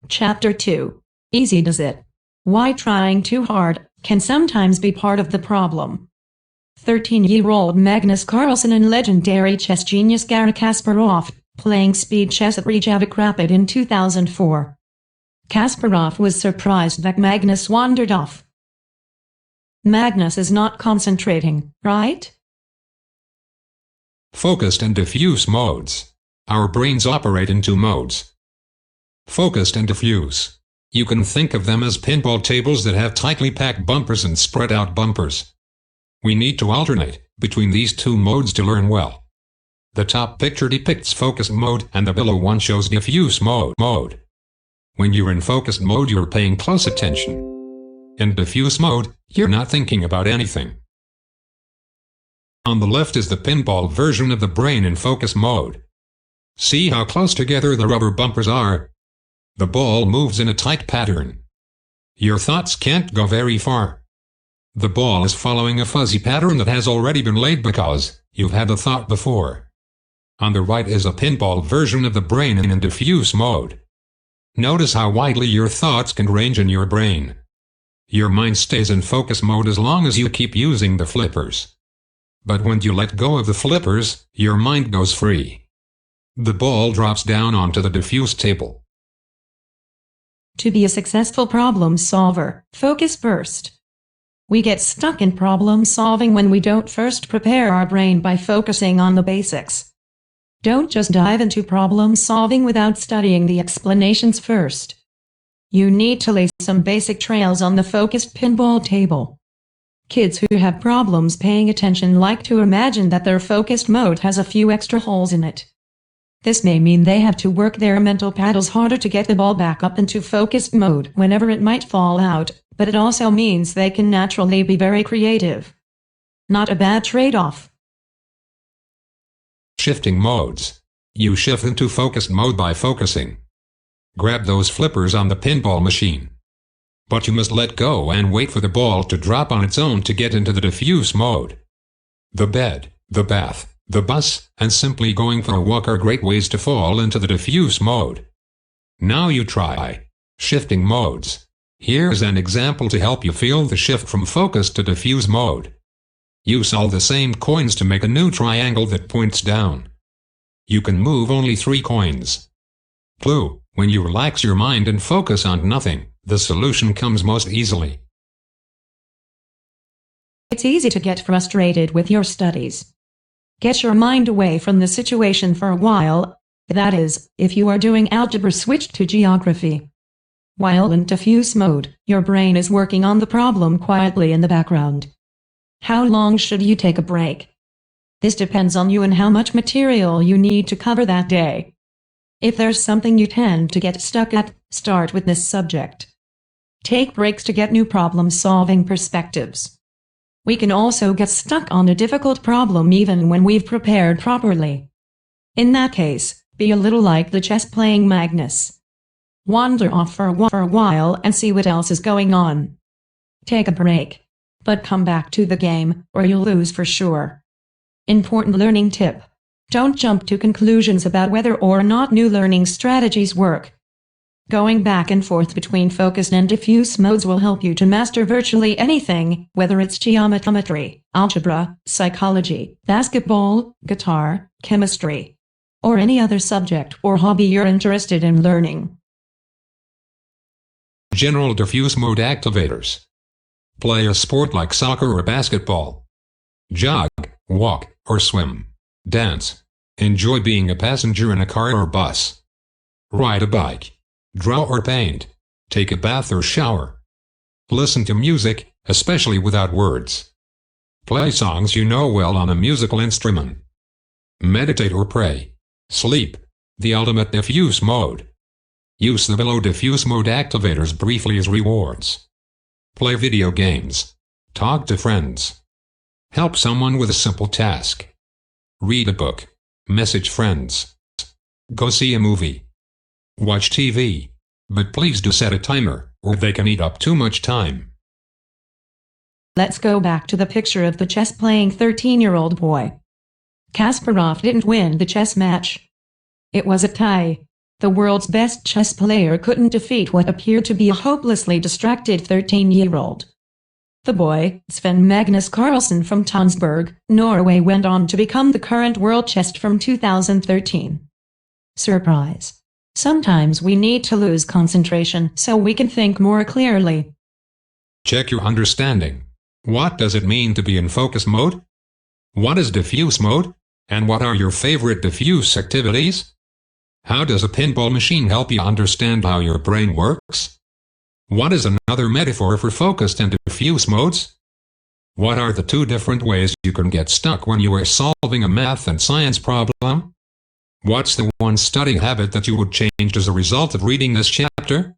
Chapter 2. Easy does it. Why trying too hard can sometimes be part of the problem. 13-year-old Magnus Carlsen and legendary chess genius Garry Kasparov, playing speed chess at Reykjavik Rapid in 2004. Kasparov was surprised that Magnus wandered off. Magnus is not concentrating, right? Focused and diffuse modes. Our brains operate in two modes. Focused and diffuse. You can think of them as pinball tables that have tightly packed bumpers and spread out bumpers. We need to alternate between these two modes to learn well. The top picture depicts focused mode and the below one shows diffuse mode. When you're in focused mode, you're paying close attention. In diffuse mode, you're not thinking about anything. On the left is the pinball version of the brain in focus mode. See how close together the rubber bumpers are? The ball moves in a tight pattern. Your thoughts can't go very far. The ball is following a fuzzy pattern that has already been laid because you've had the thought before. On the right is a pinball version of the brain in diffuse mode. Notice how widely your thoughts can range in your brain. Your mind stays in focus mode as long as you keep using the flippers. But when you let go of the flippers, your mind goes free. The ball drops down onto the diffuse table. To be a successful problem solver, focus first. We get stuck in problem solving when we don't first prepare our brain by focusing on the basics. Don't just dive into problem solving without studying the explanations first. You need to lay some basic trails on the focused pinball table. Kids who have problems paying attention like to imagine that their focused mode has a few extra holes in it. This may mean they have to work their mental paddles harder to get the ball back up into focused mode whenever it might fall out, but it also means they can naturally be very creative. Not a bad trade-off. Shifting modes. You shift into focused mode by focusing. Grab those flippers on the pinball machine. But you must let go and wait for the ball to drop on its own to get into the diffuse mode. The bed, the bath, the bus, and simply going for a walk are great ways to fall into the diffuse mode. Now you try shifting modes. Here's an example to help you feel the shift from focus to diffuse mode. Use all the same coins to make a new triangle that points down. You can move only 3 coins. Clue: when you relax your mind and focus on nothing, the solution comes most easily. It's easy to get frustrated with your studies. Get your mind away from the situation for a while. That is, if you are doing algebra, switch to geography. While in diffuse mode, your brain is working on the problem quietly in the background. How long should you take a break? This depends on you and how much material you need to cover that day. If there's something you tend to get stuck at, start with this subject. Take breaks to get new problem-solving perspectives. We can also get stuck on a difficult problem even when we've prepared properly. In that case, be a little like the chess-playing Magnus. Wander off for a while and see what else is going on. Take a break. But come back to the game, or you'll lose for sure. Important learning tip. Don't jump to conclusions about whether or not new learning strategies work. Going back and forth between focused and diffuse modes will help you to master virtually anything, whether it's geometry, algebra, psychology, basketball, guitar, chemistry, or any other subject or hobby you're interested in learning. General diffuse mode activators. Play a sport like soccer or basketball. Jog, walk, or swim. Dance. Enjoy being a passenger in a car or bus. Ride a bike. Draw or paint. Take a bath or shower. Listen to music, especially without words. Play songs you know well on a musical instrument. Meditate or pray. Sleep. The ultimate diffuse mode. Use the below diffuse mode activators briefly as rewards. Play video games. Talk to friends. Help someone with a simple task. Read a book. Message friends. Go see a movie. Watch TV. But please do set a timer, or they can eat up too much time. Let's go back to the picture of the chess-playing 13-year-old boy. Kasparov didn't win the chess match. It was a tie. The world's best chess player couldn't defeat what appeared to be a hopelessly distracted 13-year-old. The boy, Sven Magnus Carlsen from Tonsberg, Norway, went on to become the current world chess from 2013. Surprise. Sometimes we need to lose concentration so we can think more clearly. Check your understanding. What does it mean to be in focus mode? What is diffuse mode? And what are your favorite diffuse activities? How does a pinball machine help you understand how your brain works? What is another metaphor for focused and diffuse modes? What are the two different ways you can get stuck when you are solving a math and science problem? What's the one study habit that you would change as a result of reading this chapter?